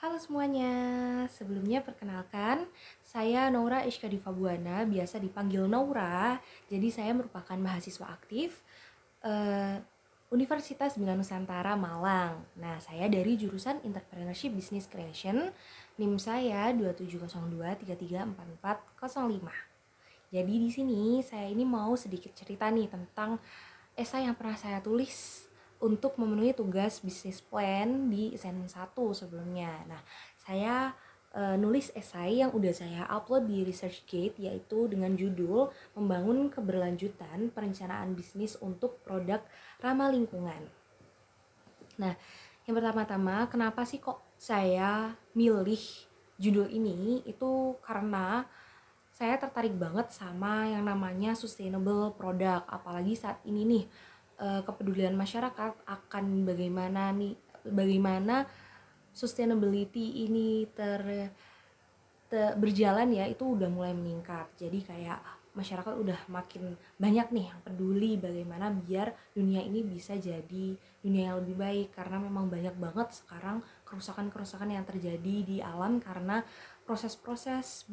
Halo semuanya, sebelumnya perkenalkan, saya Naura Ishkadifa Buana, biasa dipanggil Naura. Jadi saya merupakan mahasiswa aktif eh, Universitas Bina Nusantara Malang. Nah, saya dari jurusan Entrepreneurship Business Creation, NIM saya 2702334405. Jadi di sini saya ini mau sedikit cerita nih tentang esai yang pernah saya tulis untuk memenuhi tugas bisnis plan di SN1 sebelumnya. Nah, saya nulis esai yang udah saya upload di ResearchGate, yaitu dengan judul Membangun Keberlanjutan Perencanaan Bisnis untuk Produk Ramah Lingkungan. Nah, yang pertama-tama, kenapa sih kok saya milih judul ini? Itu karena saya tertarik banget sama yang namanya sustainable product, apalagi saat ini nih kepedulian masyarakat akan bagaimana sustainability ini berjalan ya, itu udah mulai meningkat. Jadi kayak masyarakat udah makin banyak nih yang peduli bagaimana biar dunia ini bisa jadi dunia yang lebih baik, karena memang banyak banget sekarang kerusakan-kerusakan yang terjadi di alam karena proses-proses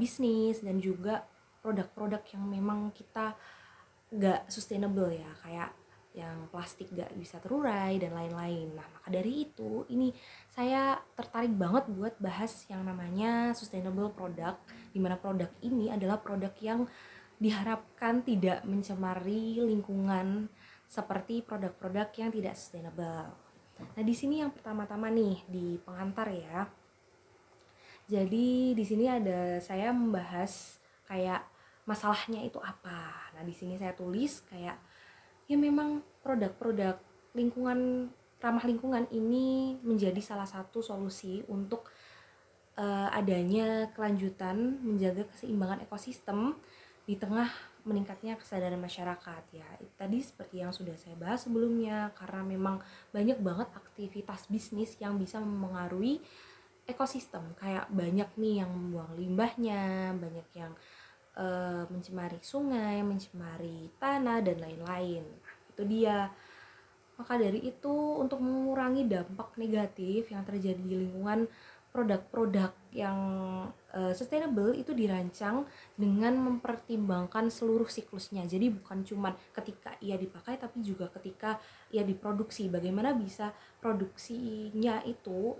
bisnis dan juga produk-produk yang memang kita gak sustainable ya, kayak yang plastik gak bisa terurai dan lain-lain. Nah, maka dari itu ini saya tertarik banget buat bahas yang namanya sustainable product, dimana produk ini adalah produk yang diharapkan tidak mencemari lingkungan seperti produk-produk yang tidak sustainable. Nah, di sini yang pertama-tama nih di pengantar ya. Jadi di sini ada saya membahas kayak masalahnya itu apa. Nah, di sini saya tulis kayak ya memang produk-produk lingkungan ramah lingkungan ini menjadi salah satu solusi untuk adanya kelanjutan menjaga keseimbangan ekosistem di tengah meningkatnya kesadaran masyarakat ya. Tadi seperti yang sudah saya bahas sebelumnya, karena memang banyak banget aktivitas bisnis yang bisa mempengaruhi ekosistem, kayak banyak nih yang membuang limbahnya, banyak yang mencemari sungai, mencemari tanah dan lain-lain. Nah, itu dia. Maka dari itu, untuk mengurangi dampak negatif yang terjadi di lingkungan, produk-produk yang sustainable itu dirancang dengan mempertimbangkan seluruh siklusnya. Jadi bukan cuma ketika ia dipakai, tapi juga ketika ia diproduksi. Bagaimana bisa produksinya itu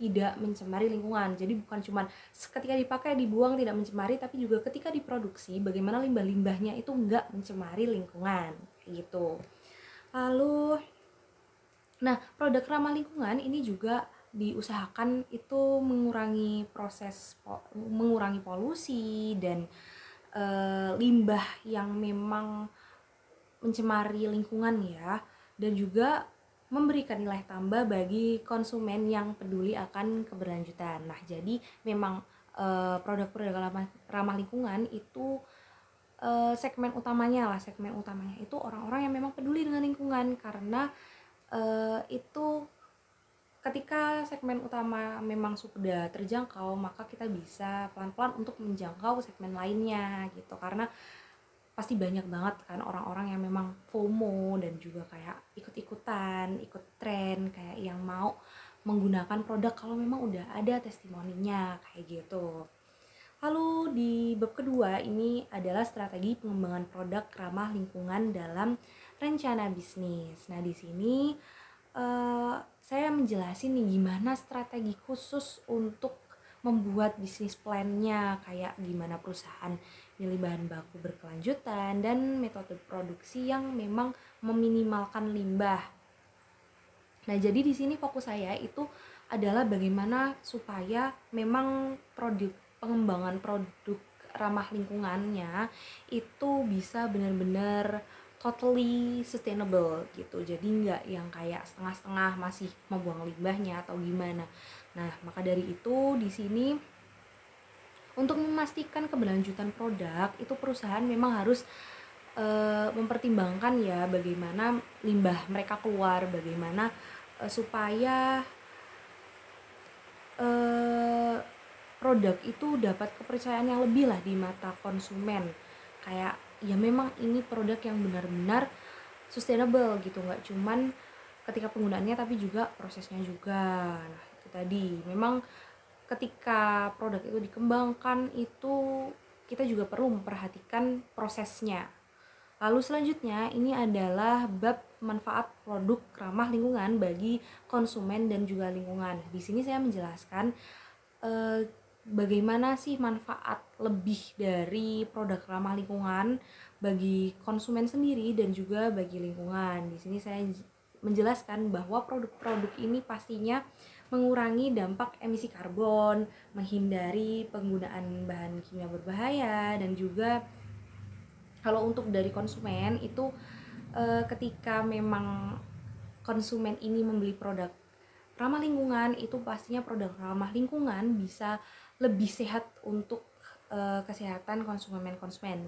tidak mencemari lingkungan. Jadi bukan cuma ketika dipakai dibuang tidak mencemari, tapi juga ketika diproduksi bagaimana limbah-limbahnya itu enggak mencemari lingkungan gitu. Lalu, nah, produk ramah lingkungan ini juga diusahakan itu mengurangi polusi dan limbah yang memang mencemari lingkungan ya, dan juga memberikan nilai tambah bagi konsumen yang peduli akan keberlanjutan. Nah, jadi memang produk-produk ramah lingkungan itu segmen utamanya itu orang-orang yang memang peduli dengan lingkungan, karena itu ketika segmen utama memang sudah terjangkau, maka kita bisa pelan-pelan untuk menjangkau segmen lainnya gitu, karena pasti banyak banget kan orang-orang yang memang FOMO dan juga kayak ikut-ikutan, ikut tren, kayak yang mau menggunakan produk kalau memang udah ada testimoninya kayak gitu. Lalu di bab kedua ini adalah strategi pengembangan produk ramah lingkungan dalam rencana bisnis. Nah, di sini saya menjelasin nih gimana strategi khusus untuk membuat bisnis plan-nya, kayak gimana perusahaan milih bahan baku berkelanjutan dan metode produksi yang memang meminimalkan limbah. Nah, jadi di sini fokus saya itu adalah bagaimana supaya memang pengembangan produk ramah lingkungannya itu bisa benar-benar totally sustainable gitu. Jadi nggak yang kayak setengah-setengah masih membuang limbahnya atau gimana. Nah, maka dari itu di sini untuk memastikan keberlanjutan produk itu perusahaan memang harus mempertimbangkan ya bagaimana limbah mereka keluar, bagaimana supaya produk itu dapat kepercayaan yang lebih lah di mata konsumen. Kayak ya memang ini produk yang benar-benar sustainable gitu, nggak cuman ketika penggunaannya tapi juga prosesnya juga. Nah, itu itu tadi. Memang ketika produk itu dikembangkan itu kita juga perlu memperhatikan prosesnya. Lalu selanjutnya ini adalah bab manfaat produk ramah lingkungan bagi konsumen dan juga lingkungan. Di sini saya menjelaskan bagaimana sih manfaat lebih dari produk ramah lingkungan bagi konsumen sendiri dan juga bagi lingkungan. Di sini saya menjelaskan bahwa produk-produk ini pastinya mengurangi dampak emisi karbon, menghindari penggunaan bahan kimia berbahaya, dan juga kalau untuk dari konsumen itu ketika memang konsumen ini membeli produk ramah lingkungan, itu pastinya produk ramah lingkungan bisa lebih sehat untuk kesehatan konsumen,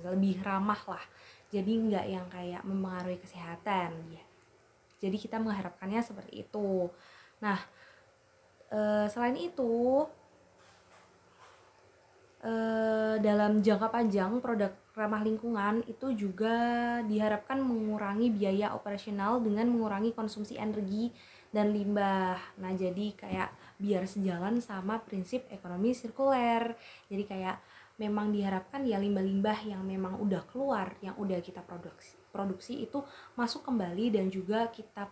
lebih ramah lah. Jadi nggak yang kayak mempengaruhi kesehatan ya. Jadi kita mengharapkannya seperti itu. Nah, selain itu dalam jangka panjang produk ramah lingkungan itu juga diharapkan mengurangi biaya operasional dengan mengurangi konsumsi energi dan limbah. Nah, jadi kayak biar sejalan sama prinsip ekonomi sirkuler. Jadi kayak memang diharapkan ya limbah-limbah yang memang udah keluar, yang udah kita produksi itu masuk kembali dan juga kita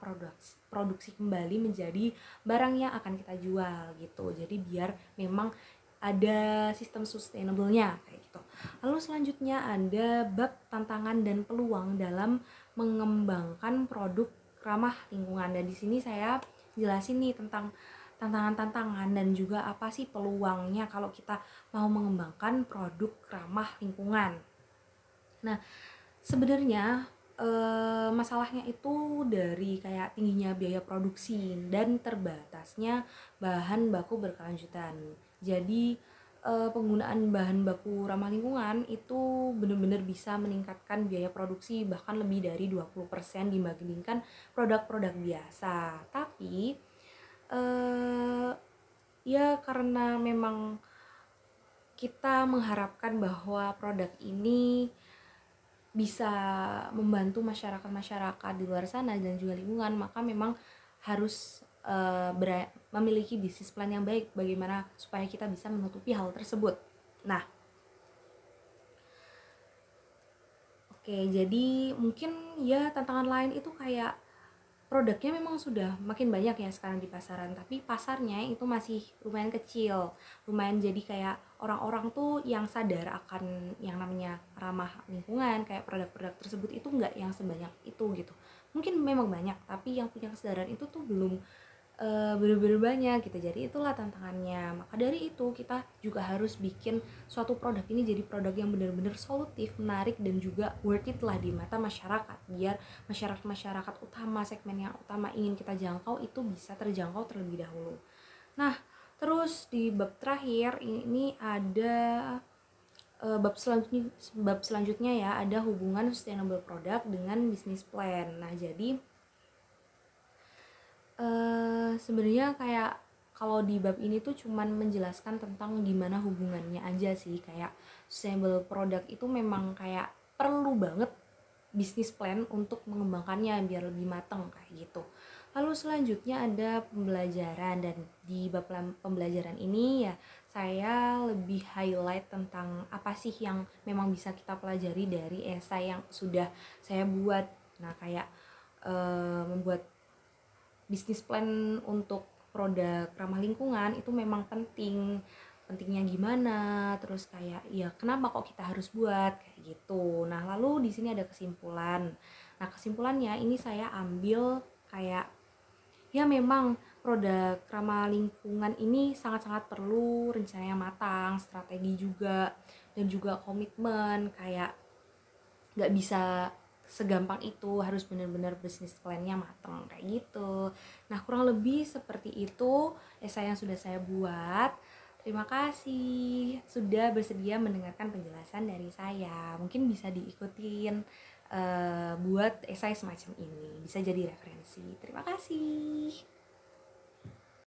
produksi kembali menjadi barang yang akan kita jual gitu. Jadi biar memang ada sistem sustainable-nya kayak gitu. Lalu selanjutnya ada bab tantangan dan peluang dalam mengembangkan produk ramah lingkungan. Dan di sini saya jelasin nih tentang tantangan-tantangan dan juga apa sih peluangnya kalau kita mau mengembangkan produk ramah lingkungan. Nah, sebenarnya masalahnya itu dari kayak tingginya biaya produksi dan terbatasnya bahan baku berkelanjutan. Jadi penggunaan bahan baku ramah lingkungan itu benar-benar bisa meningkatkan biaya produksi bahkan lebih dari 20% dibandingkan produk-produk biasa. Tapi ya karena memang kita mengharapkan bahwa produk ini bisa membantu masyarakat di luar sana dan juga lingkungan, maka memang harus memiliki bisnis plan yang baik bagaimana supaya kita bisa menutupi hal tersebut. Nah, oke, jadi mungkin ya tantangan lain itu kayak produknya memang sudah makin banyak ya sekarang di pasaran, tapi pasarnya itu masih lumayan kecil, lumayan jadi kayak orang-orang tuh yang sadar akan yang namanya ramah lingkungan, kayak produk-produk tersebut itu nggak yang sebanyak itu gitu. Mungkin memang banyak, tapi yang punya kesadaran itu tuh belum bener-bener banyak gitu. Jadi itulah tantangannya. Maka dari itu kita juga harus bikin suatu produk ini jadi produk yang benar-benar solutif, menarik, dan juga worth it lah di mata masyarakat, biar masyarakat utama, segmen yang utama ingin kita jangkau itu bisa terjangkau terlebih dahulu. Nah, terus di bab terakhir ini ada bab selanjutnya ya, ada hubungan sustainable product dengan business plan. Nah, jadi sebenarnya kayak kalau di bab ini tuh cuman menjelaskan tentang gimana hubungannya aja sih, kayak sustainable product itu memang kayak perlu banget bisnis plan untuk mengembangkannya biar lebih matang kayak gitu. Lalu selanjutnya ada pembelajaran, dan di bab pembelajaran ini ya saya lebih highlight tentang apa sih yang memang bisa kita pelajari dari esai yang sudah saya buat. Nah, kayak membuat bisnis plan untuk produk ramah lingkungan itu memang pentingnya gimana, terus kayak ya kenapa kok kita harus buat kayak gitu. Nah, lalu di sini ada kesimpulan. Nah, kesimpulannya ini saya ambil kayak ya memang produk ramah lingkungan ini sangat-sangat perlu rencana yang matang, strategi juga, dan juga komitmen. Kayak nggak bisa segampang itu, harus benar-benar bisnis plan-nya matang kayak gitu. Nah, kurang lebih seperti itu esai yang sudah saya buat. Terima kasih sudah bersedia mendengarkan penjelasan dari saya. Mungkin bisa diikutin buat esai semacam ini, bisa jadi referensi. Terima kasih.